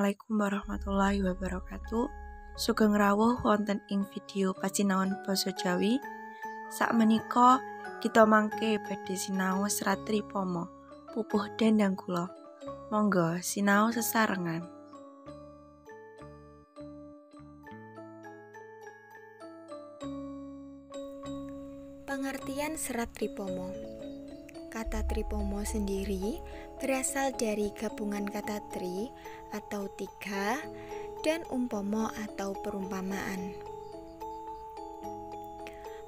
Assalamualaikum warahmatullahi wabarakatuh. Sugeng rawuh wonten ing video pasinaon basa Jawi. Sakmenika kita mangke badhe sinau Serat Tripoma, Pupuh Dhandhang Kula. Monggo sinau sesarengan. Pengertian Serat Tripoma. Kata Tripoma sendiri berasal dari gabungan kata tri atau tiga dan umpama atau perumpamaan.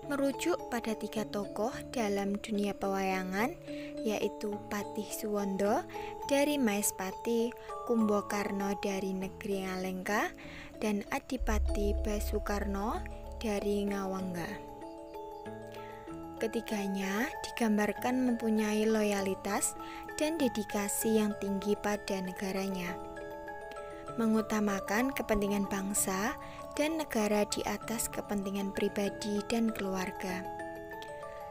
Merujuk pada tiga tokoh dalam dunia pewayangan, yaitu Patih Suwanda dari Maespati, Kumbakarna dari negeri Ngalengka, dan Adipati Basukarna dari Ngawangga. Ketiganya digambarkan mempunyai loyalitas dan dedikasi yang tinggi pada negaranya, mengutamakan kepentingan bangsa dan negara di atas kepentingan pribadi dan keluarga.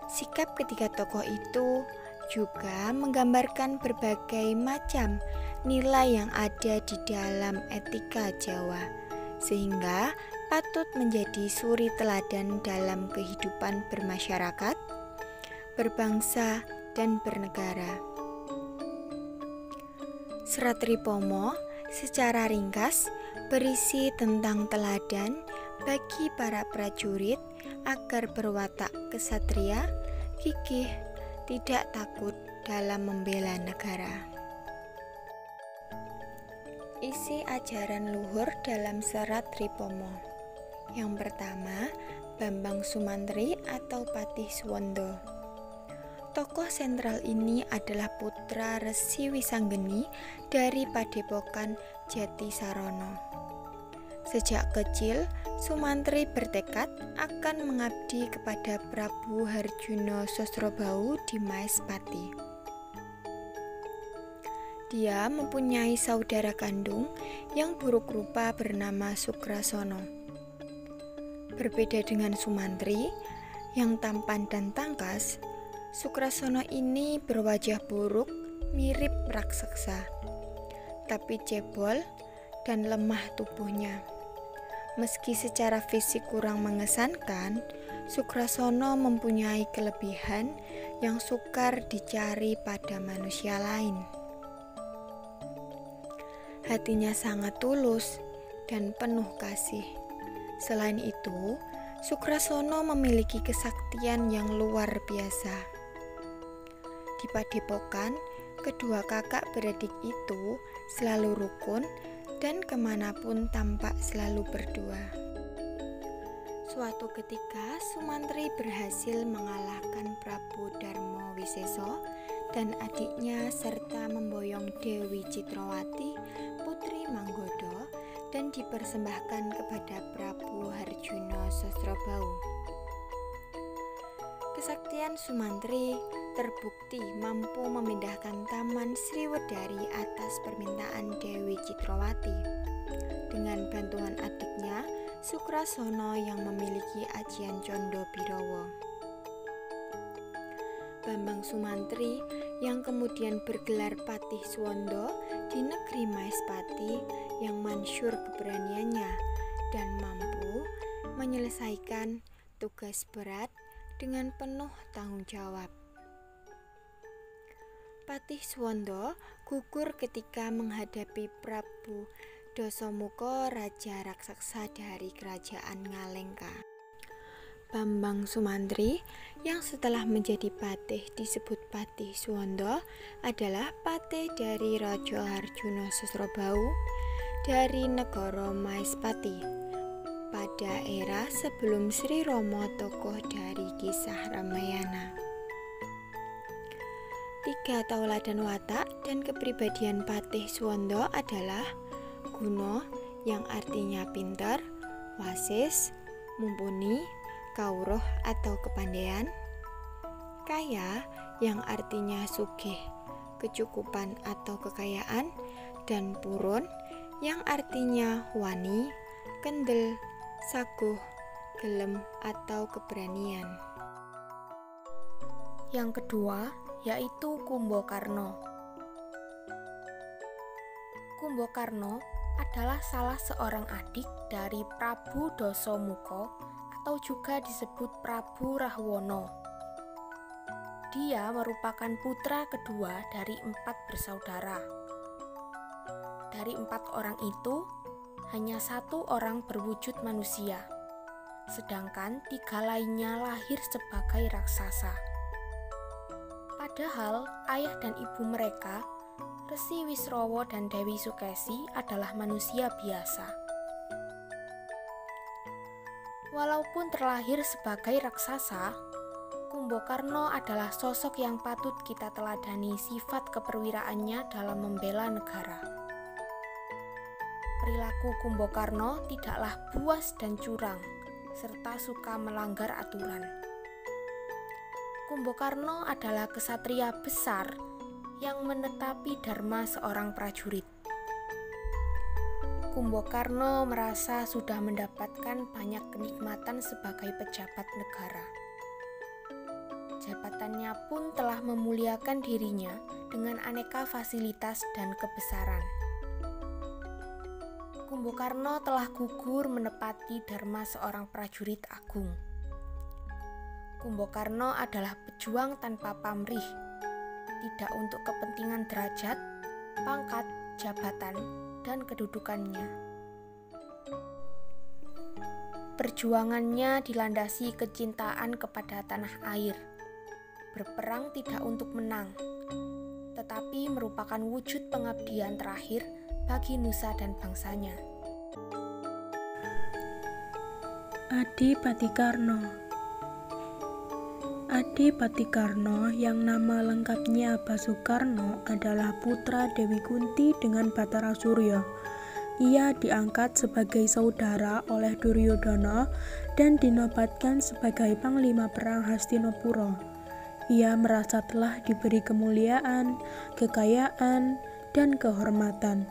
Sikap ketiga tokoh itu juga menggambarkan berbagai macam nilai yang ada di dalam etika Jawa, sehingga patut menjadi suri teladan dalam kehidupan bermasyarakat, berbangsa, dan bernegara. Serat Tripoma secara ringkas berisi tentang teladan bagi para prajurit agar berwatak kesatria, gigih, tidak takut dalam membela negara. Isi ajaran luhur dalam Serat Tripoma. Yang pertama, Bambang Sumantri atau Patih Suwanda. Tokoh sentral ini adalah putra Resi Wisanggeni dari Padepokan Jatisarono. Sejak kecil, Sumantri bertekad akan mengabdi kepada Prabu Harjuna Sosrobau di Maespati. Dia mempunyai saudara kandung yang buruk rupa bernama Sukrasana. Berbeda dengan Sumantri yang tampan dan tangkas, Sukrasana ini berwajah buruk mirip raksasa, tapi cebol dan lemah tubuhnya. Meski secara fisik kurang mengesankan, Sukrasana mempunyai kelebihan yang sukar dicari pada manusia lain. Hatinya sangat tulus dan penuh kasih. Selain itu, Sukrasana memiliki kesaktian yang luar biasa. Di Padepokan, kedua kakak beradik itu selalu rukun dan kemanapun tampak selalu berdua. Suatu ketika, Sumantri berhasil mengalahkan Prabu Darmawisesa dan adiknya serta memboyong Dewi Citrawati, Putri Manggoda, dan dipersembahkan kepada Prabu Harjuna Sosrobau. Kesaktian Sumantri terbukti mampu memindahkan Taman Sriwedari atas permintaan Dewi Citrawati. Dengan bantuan adiknya, Sukrasana yang memiliki ajian Candha Birawa. Bambang Sumantri yang kemudian bergelar Patih Suwanda di negeri Maespati yang masyhur keberaniannya dan mampu menyelesaikan tugas berat dengan penuh tanggung jawab. Patih Suwanda gugur ketika menghadapi Prabu Dasamuka, raja raksasa dari kerajaan Ngalengka. Bambang Sumantri yang setelah menjadi patih disebut Patih Suwanda adalah patih dari Raja Harjuna Sosrobau dari negara Maespati pada era sebelum Sri Rama, tokoh dari kisah Ramayana. Tiga tauladan watak dan kepribadian Patih Suwanda adalah Guna yang artinya pintar, wasis, mumpuni, kauruh atau kepandaian, kaya yang artinya sugih, kecukupan atau kekayaan, dan purun yang artinya wani, kendel, saguh, gelem atau keberanian. Yang kedua yaitu Kumbakarna. Kumbakarna adalah salah seorang adik dari Prabu Dasamuka atau juga disebut Prabu Rahwana. Dia merupakan putra kedua dari 4 bersaudara. Dari 4 orang itu, hanya 1 orang berwujud manusia, sedangkan 3 lainnya lahir sebagai raksasa. Padahal ayah dan ibu mereka, Resi Wisrawa dan Dewi Sukesi, adalah manusia biasa. Walaupun terlahir sebagai raksasa, Kumbakarna adalah sosok yang patut kita teladani sifat keperwiraannya dalam membela negara. Perilaku Kumbakarna tidaklah buas dan curang, serta suka melanggar aturan. Kumbakarna adalah kesatria besar yang menetapi dharma seorang prajurit. Kumbakarna merasa sudah mendapatkan banyak kenikmatan sebagai pejabat negara. Jabatannya pun telah memuliakan dirinya dengan aneka fasilitas dan kebesaran. Kumbakarna telah gugur menepati dharma seorang prajurit agung. Kumbakarna adalah pejuang tanpa pamrih, tidak untuk kepentingan derajat, pangkat, jabatan, dan kedudukannya. Perjuangannya dilandasi kecintaan kepada tanah air. Berperang tidak untuk menang, tetapi merupakan wujud pengabdian terakhir bagi nusa dan bangsanya. Adipati Karna. Adipati Karna yang nama lengkapnya Basukarna adalah putra Dewi Kunti dengan Batara Surya. Ia diangkat sebagai saudara oleh Duryodana dan dinobatkan sebagai panglima perang Hastinapura. Ia merasa telah diberi kemuliaan, kekayaan, dan kehormatan.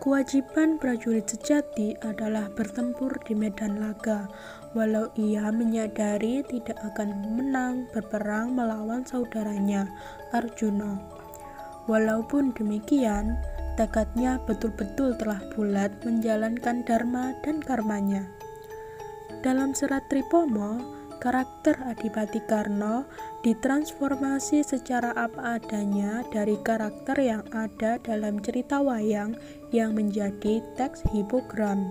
Kewajiban prajurit sejati adalah bertempur di medan laga, walau ia menyadari tidak akan menang berperang melawan saudaranya, Arjuna. Walaupun demikian, tekadnya betul-betul telah bulat menjalankan dharma dan karmanya. Dalam serat Tripomo, karakter Adipati Karna ditransformasi secara apa adanya dari karakter yang ada dalam cerita wayang yang menjadi teks hipogram.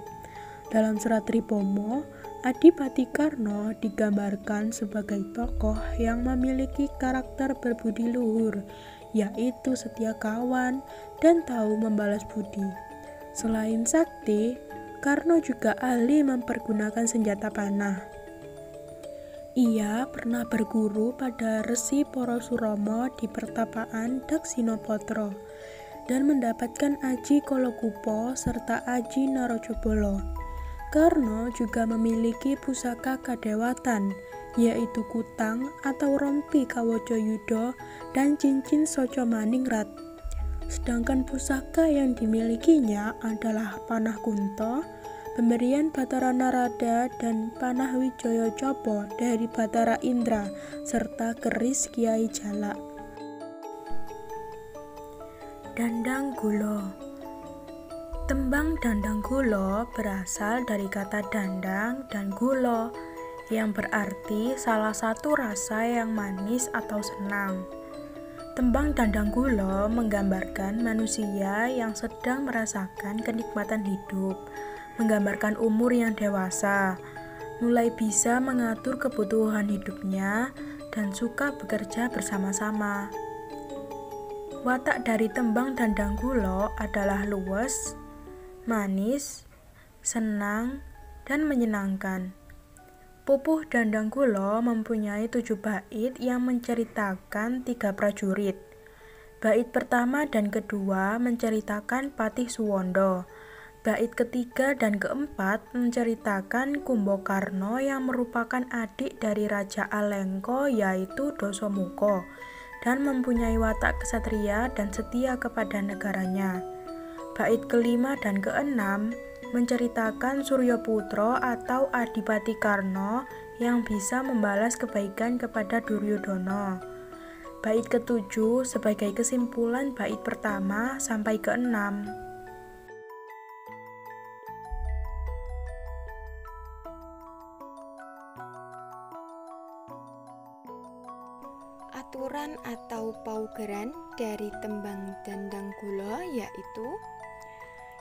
Dalam serat Tripomo, Adipati Karna digambarkan sebagai tokoh yang memiliki karakter berbudi luhur, yaitu setia kawan dan tahu membalas budi. Selain sakti, Karna juga ahli mempergunakan senjata panah. Ia pernah berguru pada Resi Parasurama di pertapaan Daksinopotra dan mendapatkan Aji Kalakupa serta Aji Narajabala. Karna juga memiliki pusaka kadewatan, yaitu kutang atau rompi Kawajayuda dan cincin Socomaningrat. Sedangkan pusaka yang dimilikinya adalah panah Kunto, pemberian Batara Narada, dan panah Wijaya Capa dari Batara Indra, serta keris Kiai Jalak. Dandang Gula. Tembang Dandang Gula berasal dari kata dandang dan gula, yang berarti salah satu rasa yang manis atau senang. Tembang Dandang Gula menggambarkan manusia yang sedang merasakan kenikmatan hidup, menggambarkan umur yang dewasa, mulai bisa mengatur kebutuhan hidupnya, dan suka bekerja bersama-sama. Watak dari tembang Dandang Gula adalah luwes, manis, senang, dan menyenangkan. Pupuh Dandang Gula mempunyai 7 bait yang menceritakan 3 prajurit. Bait pertama dan kedua menceritakan Patih Suwanda. Bait ketiga dan keempat menceritakan Kumbakarna yang merupakan adik dari Raja Alengka yaitu Dasamuka dan mempunyai watak kesatria dan setia kepada negaranya. Bait kelima dan keenam menceritakan Suryaputra atau Adipati Karna yang bisa membalas kebaikan kepada Duryodana. Bait ketujuh sebagai kesimpulan bait pertama sampai keenam. aturan atau paugeran dari tembang Dhandhang Gula yaitu: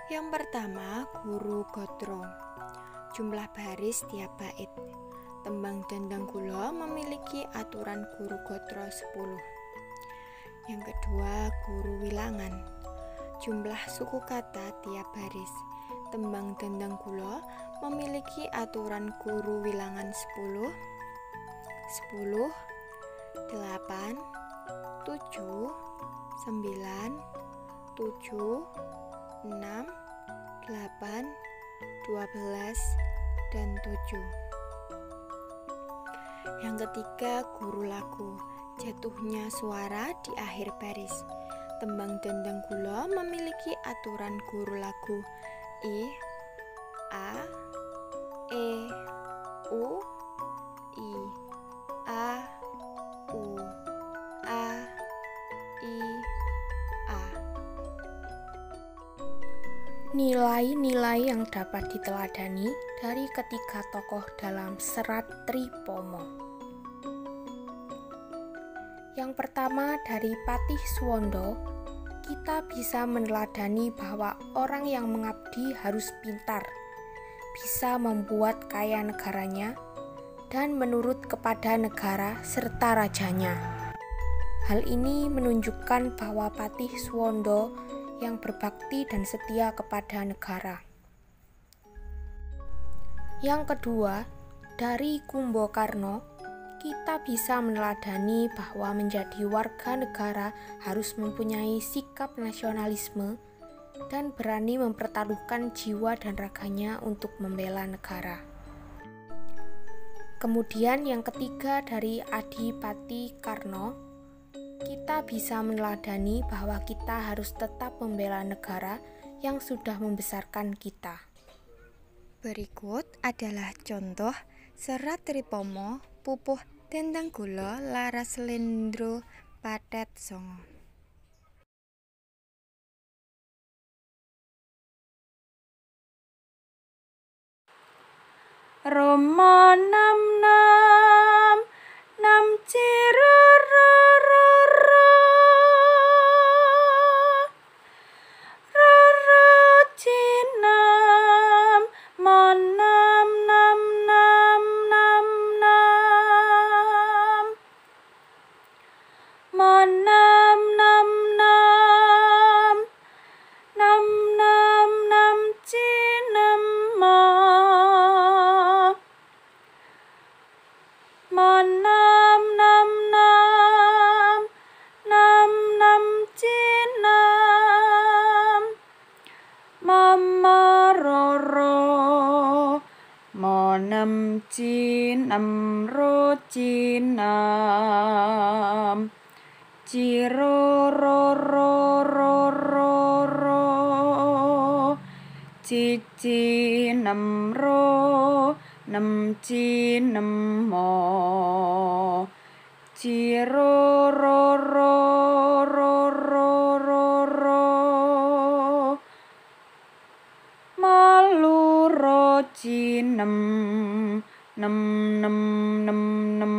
yang pertama, guru gotro. Jumlah baris tiap bait. Tembang Dhandhang Gula memiliki aturan guru gotro 10. Yang kedua, guru wilangan. Jumlah suku kata tiap baris. Tembang Dhandhang Gula memiliki aturan guru wilangan 10, 8, 7, 9, 7, 6, 8, 12, dan 7. Yang ketiga, guru lagu. Jatuhnya suara di akhir baris. Tembang Dhandhang Gula memiliki aturan guru lagu I, A, E, U, I, A, U, A, I, A. Nilai-nilai yang dapat diteladani dari ketiga tokoh dalam serat Tripomo. Yang pertama, dari Patih Suwondo, kita bisa meneladani bahwa orang yang mengabdi harus pintar, bisa membuat kaya negaranya, dan menurut kepada negara serta rajanya. Hal ini menunjukkan bahwa Patih Suwondo yang berbakti dan setia kepada negara. Yang kedua, dari Kumbakarna, kita bisa meneladani bahwa menjadi warga negara harus mempunyai sikap nasionalisme dan berani mempertaruhkan jiwa dan raganya untuk membela negara. Kemudian yang ketiga, dari Adipati Karno, kita bisa meneladani bahwa kita harus tetap membela negara yang sudah membesarkan kita. Berikut adalah contoh serat Tripomo pupuh Dhandhang Gula Laras Slendro Pathet Sanga. Rama nam nam nam cira ra ra ra ra ra cinam manam nam nam nam nam manam nam nam nam nam nam cinam ma manam nam nam nam nam cinam mama roro manam cinam ro cinam ciro ro ro ro ro ro cici nem ro nem ci nem mo ciro ro ro ro ro ro ro malu ro ci nem nem nem nem nem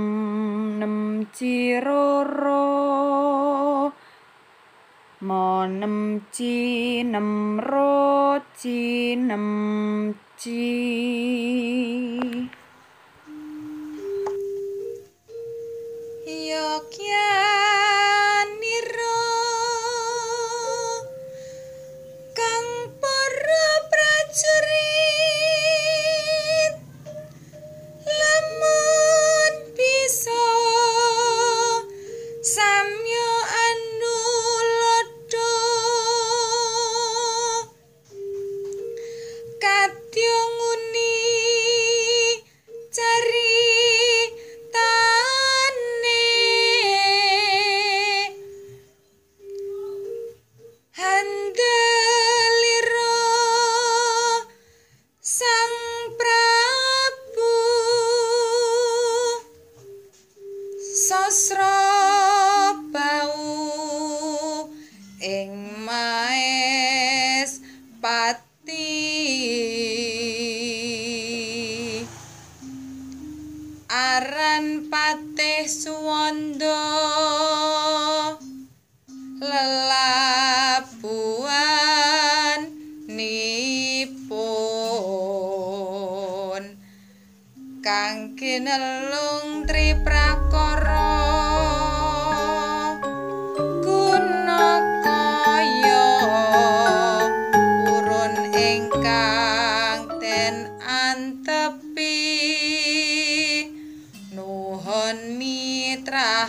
nem ciro ro mo nem ci nem ro ci nem ci. Yogyaniro kang para prajurit lamun bisa samya anulodo kadya nguni cari sasra bau ing maes pati aran Patih Suwondo mitra